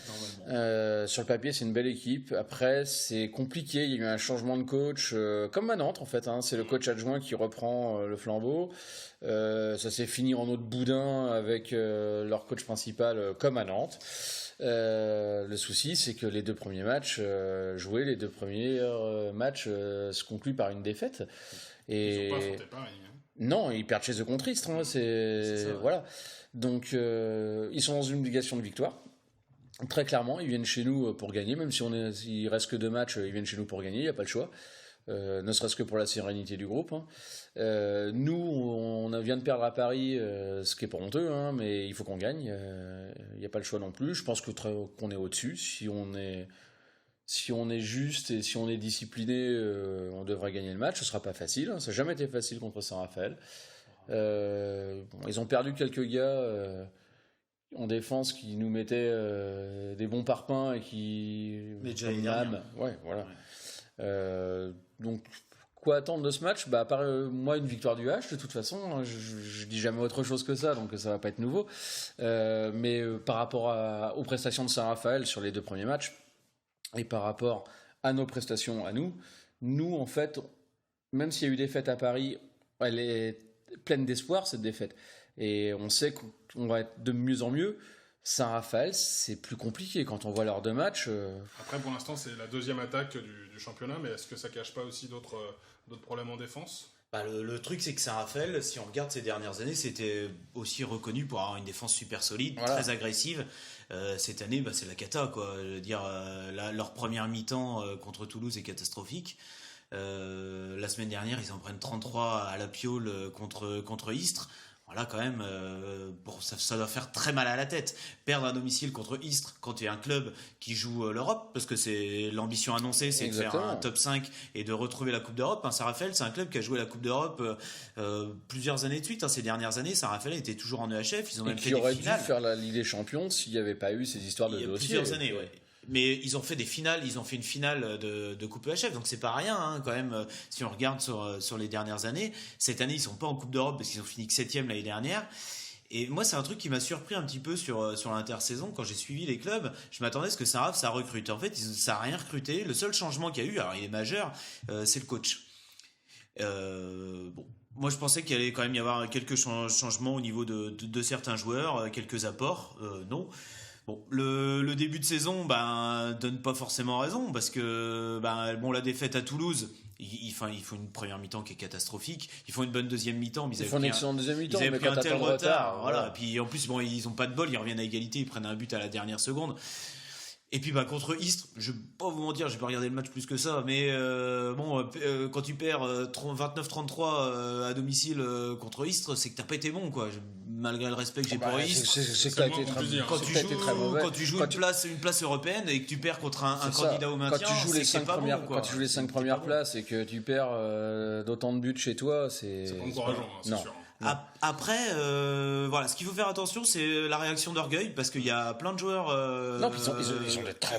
Sur le papier, c'est une belle équipe. Après, c'est compliqué. Il y a eu un changement de coach, comme à Nantes en fait. C'est le coach adjoint qui reprend le flambeau. Ça s'est fini en autre boudin avec leur coach principal, comme à Nantes. Le souci, c'est que les 2 premiers matchs joués, les 2 premiers matchs se concluent par une défaite. Ils n'ont pas affronté Paris. Non, ils perdent chez eux contre Istres. Voilà. Donc, ils sont dans une obligation de victoire. Très clairement, ils viennent chez nous pour gagner. Même s'il reste que 2 matchs, ils viennent chez nous pour gagner. Il n'y a pas le choix. Ne serait-ce que pour la sérénité du groupe. Nous, on vient de perdre à Paris, ce qui est pas honteux, mais il faut qu'on gagne. Il n'y a pas le choix non plus. Je pense qu'on est au-dessus. Si on Si on est juste et si on est discipliné, on devrait gagner le match. Ce sera pas facile. Ça n'a jamais été facile contre Saint-Raphaël. Ils ont perdu quelques gars en défense qui nous mettaient des bons parpaings et qui. Mais déjà l'année dernière. Ouais, voilà. Donc, quoi attendre de ce match ? À part moi, une victoire du H, de toute façon. Je dis jamais autre chose que ça, donc ça va pas être nouveau. Mais par rapport aux prestations de Saint-Raphaël sur les 2 premiers matchs, et par rapport à nos prestations à nous, en fait, même s'il y a eu défaite à Paris, elle est pleine d'espoir, cette défaite. Et on sait qu'on va être de mieux en mieux. Saint-Raphaël, c'est plus compliqué quand on voit leurs 2 matchs. Après, pour l'instant, c'est la 2e attaque du championnat, mais est-ce que ça cache pas aussi d'autres problèmes en défense ? Le truc, c'est que Saint-Raphaël, si on regarde ces dernières années, c'était aussi reconnu pour avoir une défense super solide, très agressive. Cette année, c'est la cata, quoi. Je veux dire, leur première mi-temps contre Toulouse est catastrophique. La semaine dernière, ils en prennent 33 à la piole contre Istres. Voilà, quand même, ça doit faire très mal à la tête. Perdre à domicile contre Istres quand tu es un club qui joue l'Europe, parce que c'est l'ambition annoncée, c'est de faire un top 5 et de retrouver la Coupe d'Europe. Saint-Raphaël, c'est un club qui a joué la Coupe d'Europe plusieurs années de suite. Ces dernières années, Saint-Raphaël était toujours en EHF. Ils ont même fait des finales. Qui aurait dû faire la Ligue des Champions s'il n'y avait pas eu ces histoires de dossiers. Plusieurs années, ouais. Mais ils ont fait des finales, ils ont fait une finale de Coupe EHF, donc c'est pas rien quand même. Si on regarde sur les dernières années, cette année ils sont pas en Coupe d'Europe parce qu'ils ont fini que 7e l'année dernière. Et moi c'est un truc qui m'a surpris un petit peu sur l'intersaison quand j'ai suivi les clubs. Je m'attendais à ce que ça recrute. En fait, ça a rien recruté. Le seul changement qu'il y a eu, alors il est majeur, c'est le coach. Moi je pensais qu'il allait quand même y avoir quelques changements au niveau de certains joueurs, quelques apports. Non. Bon, le début de saison donne pas forcément raison parce que la défaite à Toulouse, ils font une première mi-temps qui est catastrophique, ils font une bonne deuxième mi-temps, mais ils font une excellente deuxième mi-temps, ils avaient pris un tel retard, voilà. Puis en plus ils ont pas de bol, ils reviennent à égalité, ils prennent un but à la dernière seconde. Et puis contre Istres, je vais pas vous mentir, j'ai pas regardé le match plus que ça, mais quand tu perds 29-33 à domicile contre Istres, c'est que t'as pas été bon, quoi. Malgré le respect que j'ai pour Istres, quand tu joues une place européenne et que tu perds contre un candidat au maintien, quand tu joues les 5 premières places et que tu perds d'autant de buts chez toi, c'est pas encourageant, c'est sûr. Après, ce qu'il faut faire attention, c'est la réaction d'orgueil, parce qu'il y a plein de joueurs. Non, ils ont des très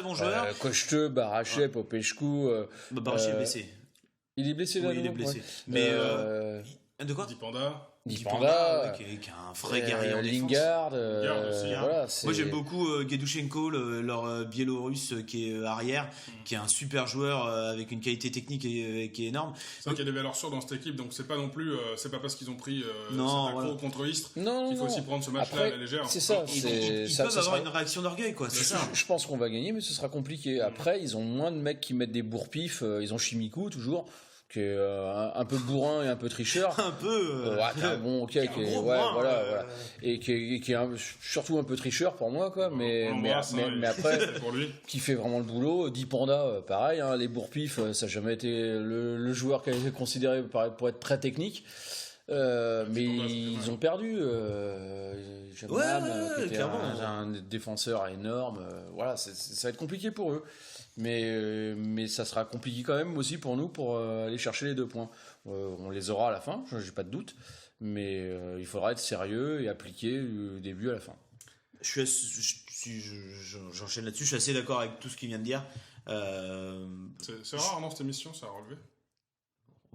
bons joueurs. Cocheteux, Baraché, Popescu. Baraché est blessé. Il est blessé là. Oui, il est blessé. Mais de quoi ? Dipanda, qui est un vrai guerrier en Lingard, voilà, moi j'aime beaucoup Gedushenko, leur biélorusse qui est arrière, qui est un super joueur avec une qualité technique qui est énorme. C'est vrai qu'il y a des valeurs sûres dans cette équipe, donc c'est pas non plus, c'est pas parce qu'ils ont pris contre Istres qu'il faut aussi prendre ce match-là à la légère. C'est ça. Ils peuvent avoir une réaction d'orgueil, quoi. C'est ça. Je pense qu'on va gagner, mais ce sera compliqué. Après, ils ont moins de mecs qui mettent des bourre-pifs. Ils ont Chimikou toujours, qui est un peu bourrin et un peu tricheur. Un peu. Et qui est surtout un peu tricheur pour moi, quoi. Mais après, qui fait vraiment le boulot. Dipanda, pareil. Les bourre-pifs, ça n'a jamais été le joueur qui a été considéré pour être très technique. Mais ils ont perdu. Jamman, qui était un défenseur énorme. Ça va être compliqué pour eux. Mais ça sera compliqué quand même aussi pour nous pour aller chercher les 2 points. On les aura à la fin, j'ai pas de doute. Mais il faudra être sérieux et appliquer du début à la fin. J'enchaîne là-dessus. Je suis assez d'accord avec tout ce qu'il vient de dire. C'est rare dans cette émission, ça a relevé.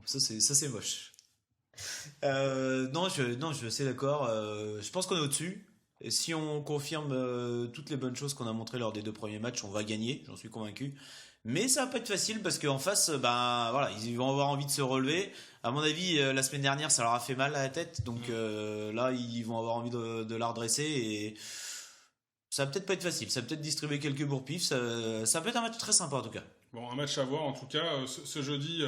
Ça c'est moche. Non, je suis assez d'accord. Je pense qu'on est au-dessus. Et si on confirme toutes les bonnes choses qu'on a montrées lors des 2 premiers matchs, on va gagner, j'en suis convaincu. Mais ça va pas être facile parce qu'en face, ils vont avoir envie de se relever. À mon avis, la semaine dernière, ça leur a fait mal à la tête. Donc là, ils vont avoir envie de la redresser. Et ça va peut-être pas être facile. Ça va peut-être distribuer quelques bourre-pifs. Ça peut être un match très sympa en tout cas. Bon, un match à voir en tout cas. Ce jeudi,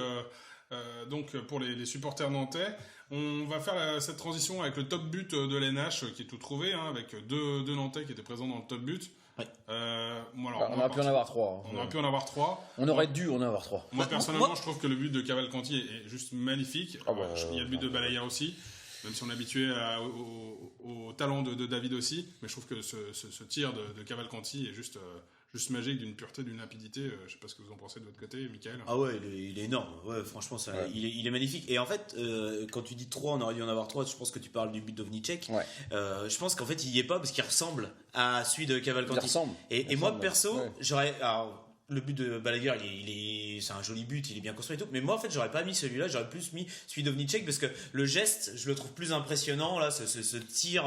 donc pour les supporters nantais. On va faire cette transition avec le top but de l'NH qui est tout trouvé, avec deux Nantais qui étaient présents dans le top but. Ouais. On aurait pu en avoir 3. On aurait pu en avoir 3. On aurait dû en avoir 3. Moi, personnellement, je trouve que le but de Cavalcanti est juste magnifique. Il y a le but de Balaya aussi, même si on est habitué au talent de David aussi. Mais je trouve que ce tir de Cavalcanti est juste juste magique, d'une pureté, d'une limpidité. Je sais pas ce que vous en pensez de votre côté, Michael. Ah ouais, il est énorme. Ouais, franchement, il est magnifique. Et en fait, quand tu dis 3, on aurait dû en avoir 3. Je pense que tu parles du but d'Ovnicek. Ouais. Je pense qu'en fait, il y est pas parce qu'il ressemble à celui de Cavalcanti. Il ressemble. Et moi, perso, j'aurais. Alors, le but de Balaguer, c'est un joli but, il est bien construit et tout. Mais moi, en fait, j'aurais pas mis celui-là, j'aurais plus mis celui d'Ovnicek parce que le geste, je le trouve plus impressionnant là, ce tir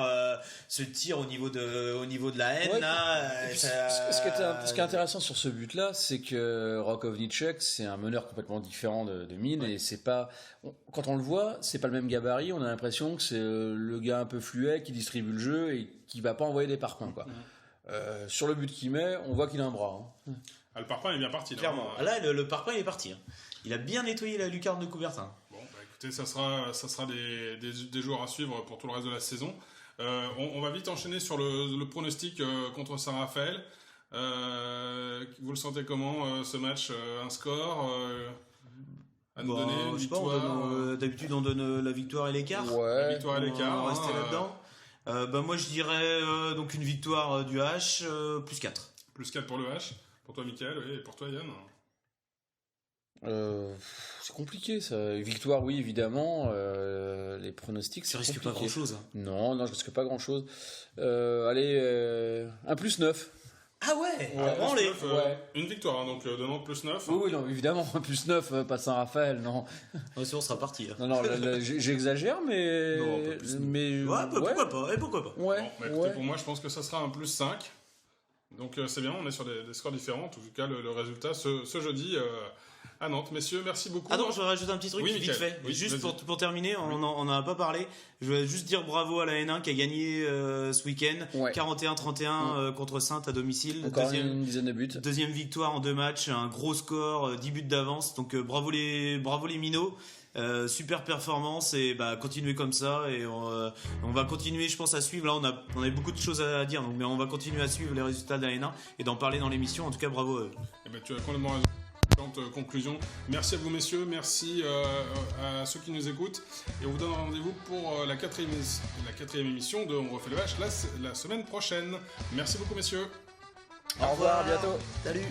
au niveau de la haine. Ouais. Là. Ce qui est intéressant sur ce but-là, c'est que Rok Ovnicek, c'est un meneur complètement différent de Mine et c'est pas. Quand on le voit, c'est pas le même gabarit. On a l'impression que c'est le gars un peu fluet qui distribue le jeu et qui va pas envoyer des parpaings, quoi. Sur le but qu'il met, on voit qu'il a un bras. Hein. Le parpaing est bien parti. Là, clairement. Là, le parpaing il est parti. Il a bien nettoyé la lucarne de Coubertin. Bon, écoutez, ça sera des joueurs à suivre pour tout le reste de la saison. On va vite enchaîner sur le pronostic contre Saint-Raphaël. Vous le sentez comment ce match? Un score à nous donner une victoire? D'habitude, on donne la victoire et l'écart. Ouais. La victoire et l'écart. On va rester là-dedans. Moi, je dirais donc une victoire du H, plus 4. Plus 4 pour le H. Pour toi, Mickaël, et pour toi, Yann? C'est compliqué, ça. Victoire, oui, évidemment. Les pronostics, c'est risque compliqué. pas grand-chose. Non, je risque pas grand-chose. Allez, un plus 9. Ah ouais, Une victoire, hein, donc donnant plus 9. Oui, non, évidemment, un plus 9, pas Saint-Raphaël, non. Sinon, on sera parti. Non, j'exagère, mais. Non, un peu plus. Mais... pourquoi pas. Ouais. Bon, écoutez, pour moi, je pense que ça sera un plus 5. Donc c'est bien, on est sur des scores différents. En tout cas, le résultat ce jeudi à Nantes. Messieurs, merci beaucoup. Ah non, je vais rajouter un petit truc vite fait. Oui, juste pour terminer, on n'en a pas parlé. Je vais juste dire bravo à la N1 qui a gagné ce week-end. 41-31 contre Saintes à domicile. Encore une dizaine de buts. Deuxième victoire en 2 matchs, un gros score, 10 buts d'avance. Donc bravo les minots. Super performance et continuer comme ça et on va continuer, je pense, à suivre. Là, on a beaucoup de choses à dire, mais on va continuer à suivre les résultats de la N1 et d'en parler dans l'émission. En tout cas, bravo à eux. Tu as complètement raison. Conclusion. Merci à vous, messieurs. Merci à ceux qui nous écoutent. Et on vous donne rendez-vous pour la quatrième émission de On refait le H la semaine prochaine. Merci beaucoup, messieurs. Au revoir, à bientôt. Salut.